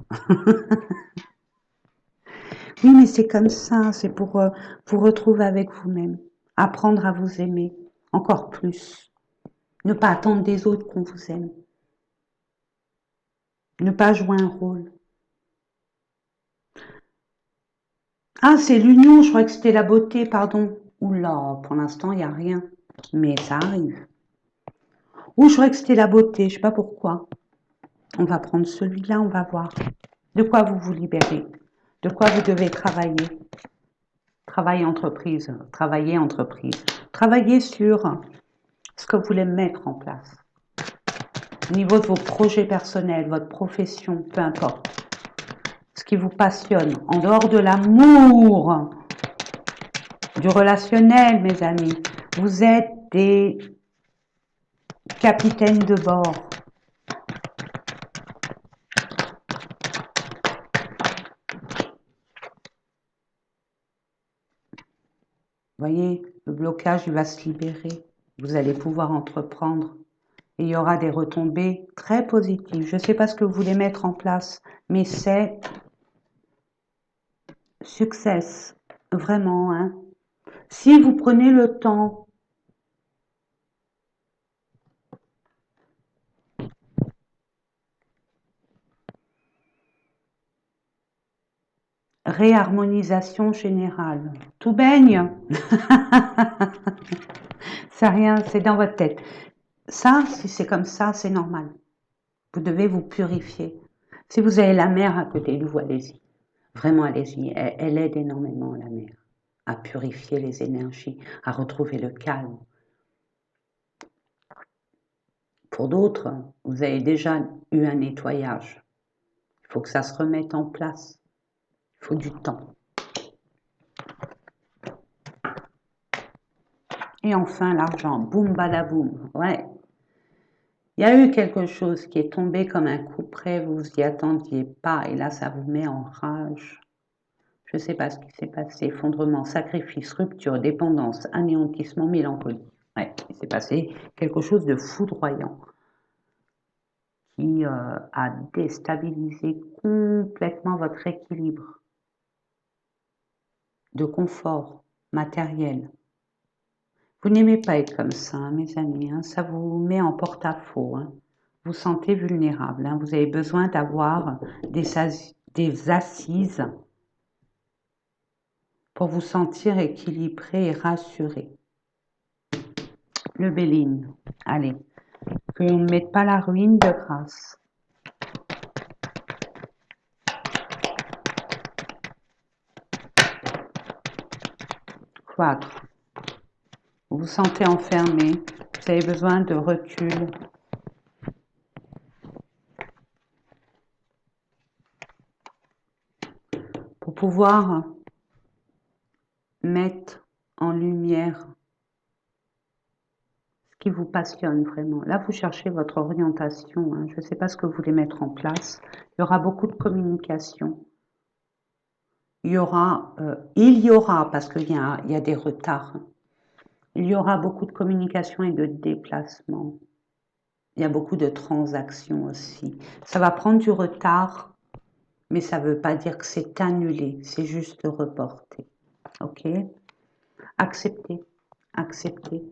Oui, mais c'est comme ça, c'est pour vous retrouver avec vous-même, apprendre à vous aimer encore plus, ne pas attendre des autres qu'on vous aime, ne pas jouer un rôle. Ah, c'est l'union, je croyais que c'était la beauté, pardon. Oula, pour l'instant, il n'y a rien, mais ça arrive. Ou je croyais que c'était la beauté, je ne sais pas pourquoi. On va prendre celui-là, on va voir. De quoi vous vous libérez, de quoi vous devez travailler. Travailler entreprise, travailler sur ce que vous voulez mettre en place. Au niveau de vos projets personnels, votre profession, peu importe. Ce qui vous passionne, en dehors de l'amour, du relationnel, mes amis. Vous êtes des capitaines de bord. Vous voyez, le blocage, il va se libérer. Vous allez pouvoir entreprendre. Et il y aura des retombées très positives. Je ne sais pas ce que vous voulez mettre en place, mais c'est success, vraiment. Hein. Si vous prenez le temps, réharmonisation générale, tout baigne. C'est rien, c'est dans votre tête. Ça, si c'est comme ça, c'est normal. Vous devez vous purifier. Si vous avez la mer à côté de vous, allez-y. Vraiment, allez-y. Elle aide énormément, la mer, à purifier les énergies, à retrouver le calme. Pour d'autres, vous avez déjà eu un nettoyage. Il faut que ça se remette en place. Il faut du temps. Et enfin, l'argent. Boum, badaboum. Ouais. Il y a eu quelque chose qui est tombé comme un coup près, vous y attendiez pas, et là, ça vous met en rage. Je ne sais pas ce qui s'est passé. Effondrement, sacrifice, rupture, dépendance, anéantissement, mélancolie. Ouais, il s'est passé quelque chose de foudroyant qui a déstabilisé complètement votre équilibre de confort matériel. Vous n'aimez pas être comme ça, hein, mes amis, hein, ça vous met en porte-à-faux. Hein. Vous sentez vulnérable, hein, vous avez besoin d'avoir des assises pour vous sentir équilibré et rassuré. Le Béline, allez, qu'on ne mette pas la ruine de grâce. Cloître. Vous vous sentez enfermé, vous avez besoin de recul. pouvoir mettre en lumière ce qui vous passionne vraiment. Là, vous cherchez votre orientation, hein. Je ne sais pas ce que vous voulez mettre en place. Il y aura beaucoup de communication. Il y aura, parce qu'il y a des retards. Il y aura beaucoup de communication et de déplacement. Il y a beaucoup de transactions aussi. Ça va prendre du retard, mais ça ne veut pas dire que c'est annulé, c'est juste reporté. Ok? Acceptez, acceptez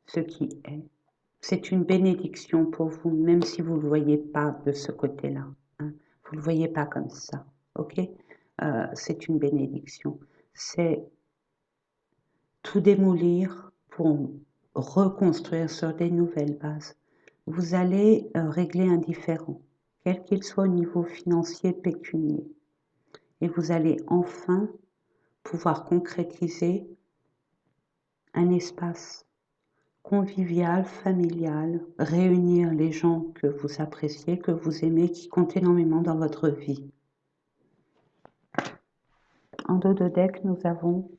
ce qui est. C'est une bénédiction pour vous, même si vous ne le voyez pas de ce côté-là. Hein. Vous ne le voyez pas comme ça. Ok? C'est une bénédiction. C'est tout démolir pour reconstruire sur des nouvelles bases. Vous allez régler un différend, quel qu'il soit au niveau financier, pécunier. Et vous allez enfin pouvoir concrétiser un espace convivial, familial, réunir les gens que vous appréciez, que vous aimez, qui comptent énormément dans votre vie. En dos de deck, nous avons,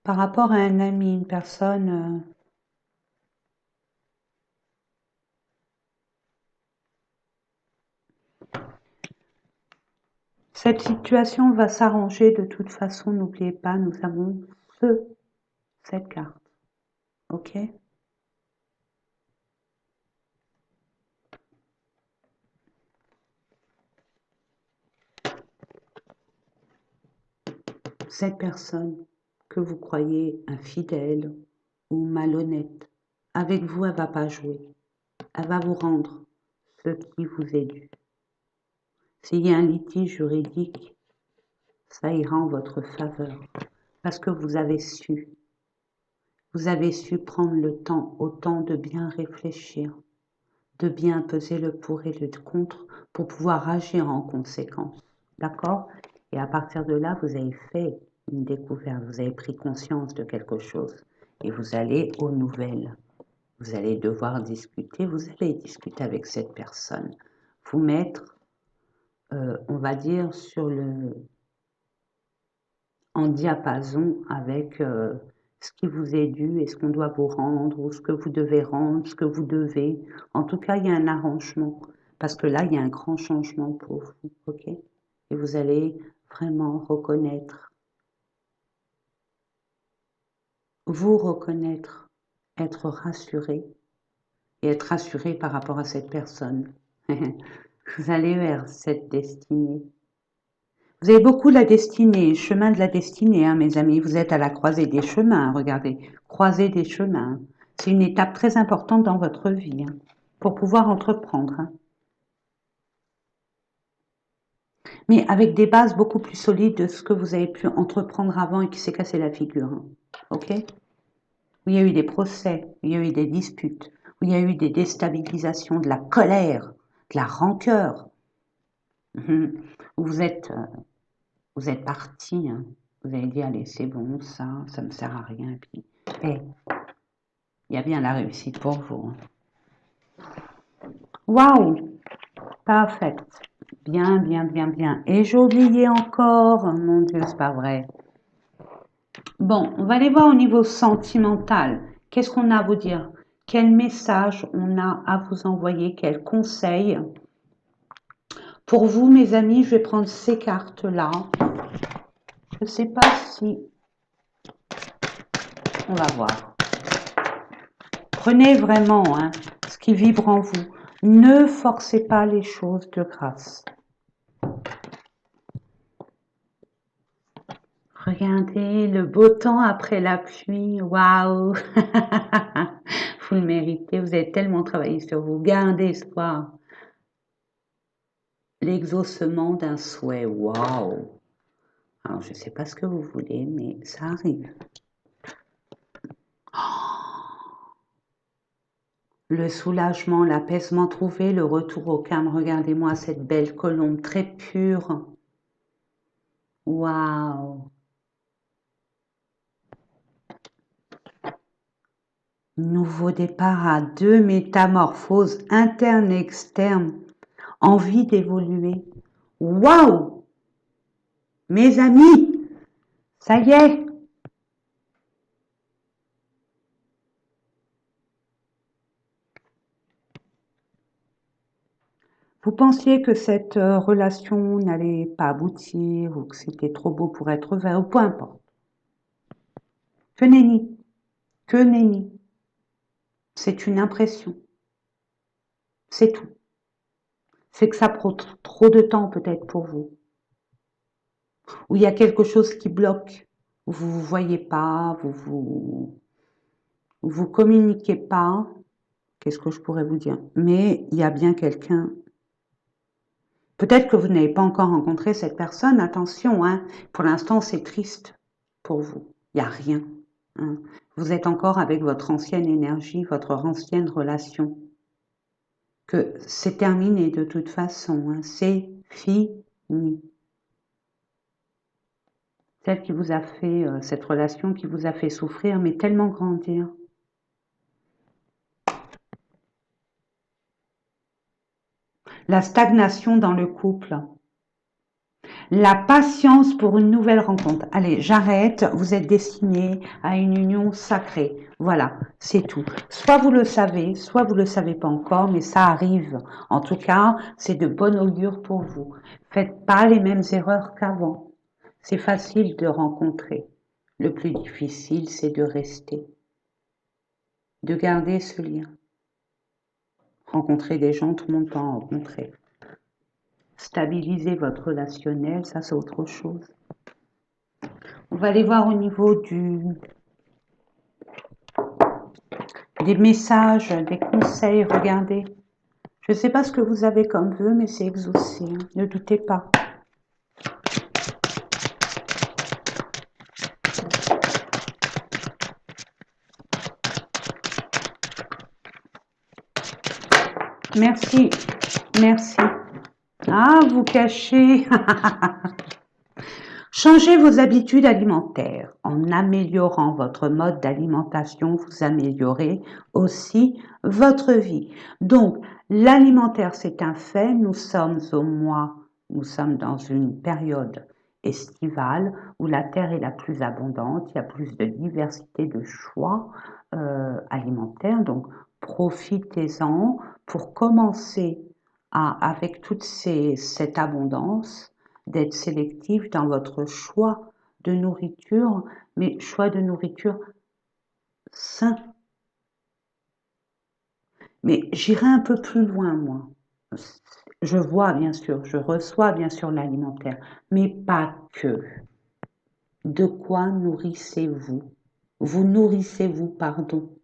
par rapport à un ami, une personne cette situation va s'arranger de toute façon, n'oubliez pas, nous avons cette carte. Ok? Cette personne que vous croyez infidèle ou malhonnête, avec vous, elle ne va pas jouer. Elle va vous rendre ce qui vous est dû. S'il y a un litige juridique, ça ira en votre faveur. Parce que vous avez su prendre le temps, autant de bien réfléchir, de bien peser le pour et le contre pour pouvoir agir en conséquence. D'accord? Et à partir de là, vous avez fait une découverte, vous avez pris conscience de quelque chose et vous allez aux nouvelles. Vous allez devoir discuter, vous allez discuter avec cette personne, vous mettre, on va dire, en diapason avec ce qui vous est dû et ce qu'on doit vous rendre, ou ce que vous devez rendre, ce que vous devez. En tout cas, il y a un arrangement, parce que là, il y a un grand changement pour vous, ok? Et vous allez vraiment reconnaître, vous reconnaître, être rassuré, et être rassuré par rapport à cette personne. Vous allez vers cette destinée. Vous avez beaucoup la destinée, chemin de la destinée, hein, mes amis. Vous êtes à la croisée des chemins, regardez. Croisée des chemins. C'est une étape très importante dans votre vie, hein, pour pouvoir entreprendre. Hein. Mais avec des bases beaucoup plus solides de ce que vous avez pu entreprendre avant et qui s'est cassé la figure. Hein. Ok? Où il y a eu des procès, où il y a eu des disputes, où il y a eu des déstabilisations, de la colère, de la rancœur. Où vous êtes parti, hein. Vous avez dit, allez, c'est bon, ça me sert à rien. Puis, hey, il y a bien la réussite pour vous. Waouh, parfait. Bien, bien, bien, bien. Et j'ai oublié encore, oh mon Dieu, c'est pas vrai. Bon, on va aller voir au niveau sentimental. Qu'est-ce qu'on a à vous dire? Quel message on a à vous envoyer? Quel conseil? Pour vous, mes amis, je vais prendre ces cartes-là. Je ne sais pas si... On va voir. Prenez vraiment hein, ce qui vibre en vous. Ne forcez pas les choses de grâce. Regardez le beau temps après la pluie. Waouh! Vous le méritez. Vous avez tellement travaillé sur vous. Gardez espoir. L'exaucement d'un souhait. Waouh! Alors, je ne sais pas ce que vous voulez, mais ça arrive. Le soulagement, l'apaisement trouvé, le retour au calme. Regardez-moi cette belle colombe très pure. Waouh! Nouveau départ à deux, métamorphoses interne et externe, envie d'évoluer. Waouh! Mes amis, ça y est. Vous pensiez que cette relation n'allait pas aboutir ou que c'était trop beau pour être vrai ou peu importe. Que nenni, que nenni. C'est une impression, c'est tout. C'est que ça prend trop de temps peut-être pour vous. Ou il y a quelque chose qui bloque. Vous ne vous voyez pas, vous communiquez pas. Qu'est-ce que je pourrais vous dire? Mais il y a bien quelqu'un. Peut-être que vous n'avez pas encore rencontré cette personne. Attention, hein. Pour l'instant, c'est triste pour vous. Il n'y a rien. Hein. Vous êtes encore avec votre ancienne énergie, votre ancienne relation. Que c'est terminé de toute façon. Hein. C'est fini. Celle qui vous a fait, cette relation qui vous a fait souffrir, mais tellement grandir. La stagnation dans le couple. La patience pour une nouvelle rencontre. Allez, j'arrête, vous êtes destiné à une union sacrée. Voilà, c'est tout. Soit vous le savez, soit vous ne le savez pas encore, mais ça arrive. En tout cas, c'est de bon augure pour vous. Faites pas les mêmes erreurs qu'avant. C'est facile de rencontrer. Le plus difficile, c'est de rester, de garder ce lien. Rencontrer des gens, tout le monde peut en rencontrer. Stabiliser votre relationnel, ça c'est autre chose. On va aller voir au niveau des messages, des conseils, regardez. Je ne sais pas ce que vous avez comme vœu, mais c'est exaucé, hein. Ne doutez pas. Merci, merci. Ah, vous cachez. Changez vos habitudes alimentaires. En améliorant votre mode d'alimentation, vous améliorez aussi votre vie. Donc, l'alimentaire, c'est un fait. Nous sommes dans une période estivale où la terre est la plus abondante, il y a plus de diversité de choix alimentaires. Donc, profitez-en pour commencer avec toute cette abondance d'être sélectif dans votre choix de nourriture, mais choix de nourriture sain. Mais j'irai un peu plus loin, moi. Je vois bien sûr, je reçois bien sûr l'alimentaire, mais pas que. De quoi nourrissez-vous? Vous nourrissez-vous, pardon.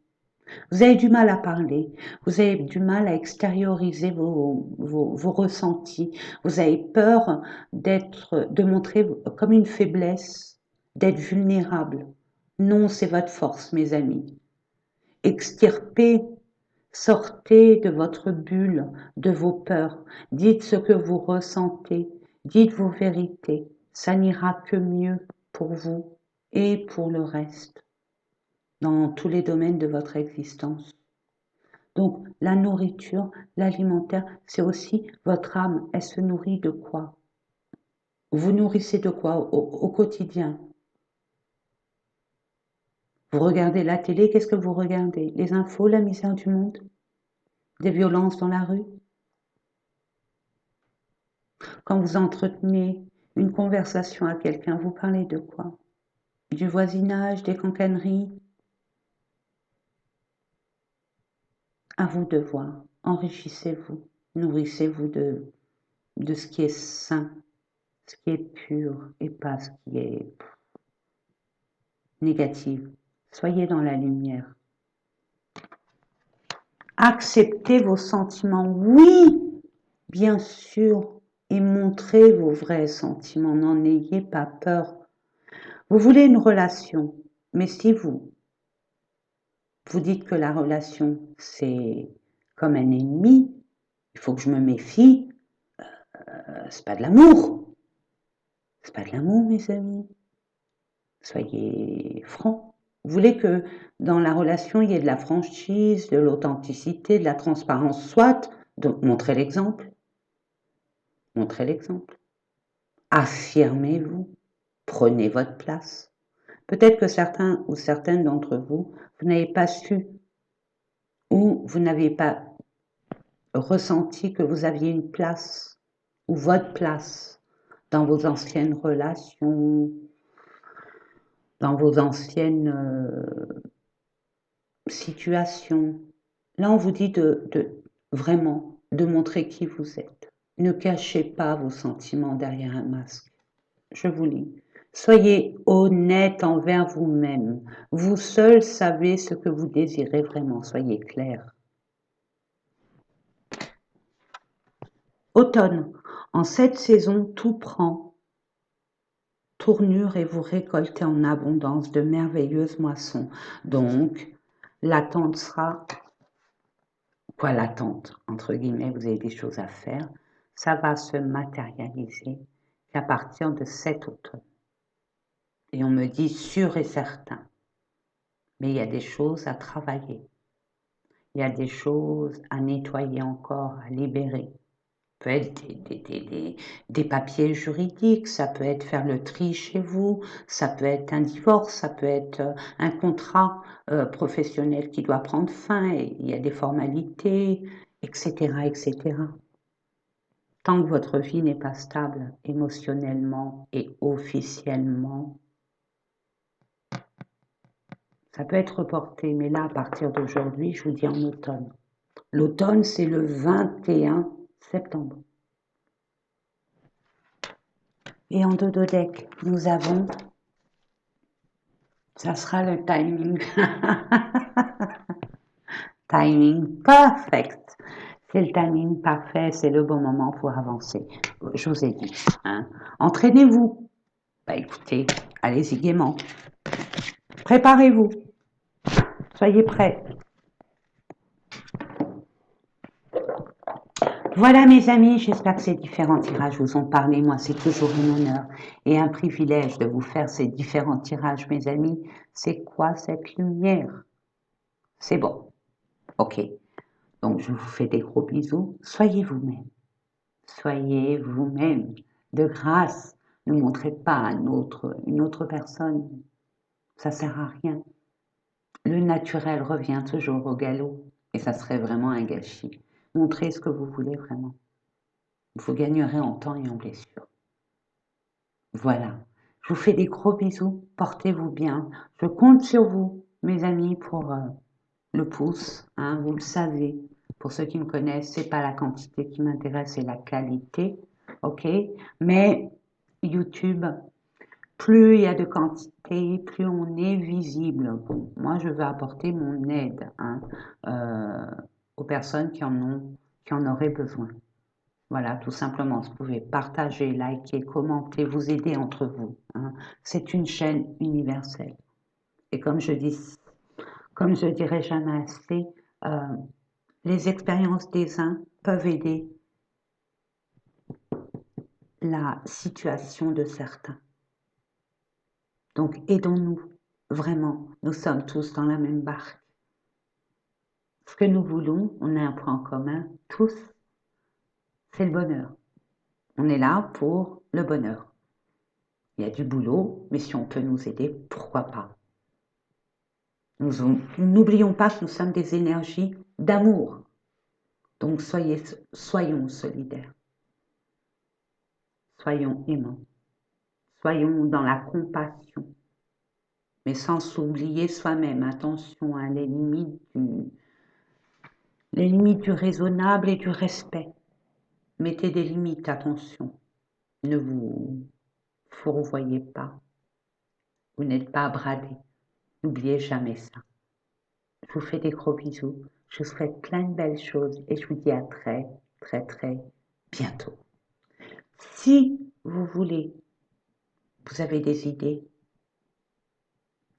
Vous avez du mal à parler, vous avez du mal à extérioriser vos ressentis, vous avez peur de montrer comme une faiblesse, d'être vulnérable. Non, c'est votre force, mes amis. Extirpez, sortez de votre bulle, de vos peurs, dites ce que vous ressentez, dites vos vérités, ça n'ira que mieux pour vous et pour le reste, dans tous les domaines de votre existence. Donc, la nourriture, l'alimentaire, c'est aussi votre âme. Elle se nourrit de quoi? Vous nourrissez de quoi au quotidien? Vous regardez la télé, qu'est-ce que vous regardez? Les infos, la misère du monde? Des violences dans la rue? Quand vous entretenez une conversation à quelqu'un, vous parlez de quoi? Du voisinage, des cancaneries? À vous de voir. Enrichissez-vous. Nourrissez-vous de ce qui est sain, ce qui est pur et pas ce qui est négative. Soyez dans la lumière. Acceptez vos sentiments, oui, bien sûr, et montrez vos vrais sentiments. N'en ayez pas peur. Vous voulez une relation, mais si vous dites que la relation, c'est comme un ennemi, il faut que je me méfie, c'est pas de l'amour. C'est pas de l'amour, mes amis. Soyez francs. Vous voulez que dans la relation, il y ait de la franchise, de l'authenticité, de la transparence, soit, donc montrez l'exemple. Montrez l'exemple. Affirmez-vous. Prenez votre place. Peut-être que certains ou certaines d'entre vous, vous n'avez pas su ou vous n'avez pas ressenti que vous aviez une place ou votre place dans vos anciennes relations, dans vos anciennes situations. Là, on vous dit vraiment de montrer qui vous êtes. Ne cachez pas vos sentiments derrière un masque. Je vous lis. Soyez honnête envers vous-même. Vous seul savez ce que vous désirez vraiment. Soyez clair. Automne. En cette saison, tout prend tournure et vous récoltez en abondance de merveilleuses moissons. Donc, l'attente sera... Quoi l'attente? Entre guillemets, vous avez des choses à faire. Ça va se matérialiser qu'à partir de cet automne. Et on me dit sûr et certain. Mais il y a des choses à travailler. Il y a des choses à nettoyer encore, à libérer. Ça peut être des papiers juridiques, ça peut être faire le tri chez vous, ça peut être un divorce, ça peut être un contrat professionnel qui doit prendre fin, et il y a des formalités, etc., etc. Tant que votre vie n'est pas stable émotionnellement et officiellement, ça peut être reporté, mais là, à partir d'aujourd'hui, je vous dis en automne. L'automne, c'est le 21 septembre. Et en dodo deck, nous avons, ça sera le timing, timing perfect. C'est le timing parfait, c'est le bon moment pour avancer. Je vous ai dit, hein. Entraînez-vous. Bah écoutez, allez-y gaiement. Préparez-vous. Soyez prêts. Voilà mes amis, j'espère que ces différents tirages vous ont parlé. Moi, c'est toujours un honneur et un privilège de vous faire ces différents tirages, mes amis. C'est quoi cette lumière? C'est bon. Ok. Donc, je vous fais des gros bisous. Soyez vous-même. Soyez vous-même. De grâce, ne montrez pas à une autre personne. Ça sert à rien. Le naturel revient toujours au galop et ça serait vraiment un gâchis. Montrez ce que vous voulez vraiment. Vous gagnerez en temps et en blessure. Voilà. Je vous fais des gros bisous. Portez-vous bien. Je compte sur vous, mes amis, pour le pouce. Hein, vous le savez. Pour ceux qui me connaissent, c'est pas la quantité qui m'intéresse, c'est la qualité. Ok. Mais YouTube, plus il y a de quantité, plus on est visible. Bon, moi, je veux apporter mon aide, hein, aux personnes qui en auraient besoin. Voilà, tout simplement, vous pouvez partager, liker, commenter, vous aider entre vous, hein. C'est une chaîne universelle. Et comme je dirais jamais assez, euh, les expériences des uns peuvent aider la situation de certains. Donc, aidons-nous, vraiment, nous sommes tous dans la même barque. Ce que nous voulons, on a un point commun, tous, c'est le bonheur. On est là pour le bonheur. Il y a du boulot, mais si on peut nous aider, pourquoi pas? N'oublions pas que nous sommes des énergies d'amour. Donc soyons solidaires. Soyons aimants. Soyons dans la compassion. Mais sans s'oublier soi-même. Attention à les limites du raisonnable et du respect. Mettez des limites, attention. Ne vous fourvoyez pas. Vous n'êtes pas bradé. N'oubliez jamais ça. Je vous fais des gros bisous. Je vous souhaite plein de belles choses et je vous dis à très, très, très bientôt. Si vous voulez, vous avez des idées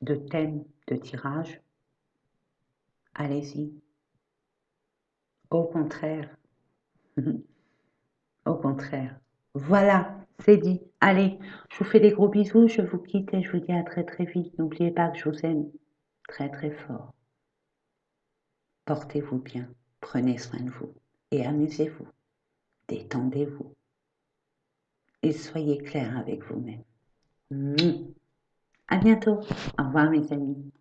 de thèmes de tirage, allez-y. Au contraire, au contraire. Voilà, c'est dit. Allez, je vous fais des gros bisous, je vous quitte et je vous dis à très très vite. N'oubliez pas que je vous aime très très fort. Portez-vous bien, prenez soin de vous et amusez-vous, détendez-vous et soyez clair avec vous-même. À bientôt. Au revoir mes amis.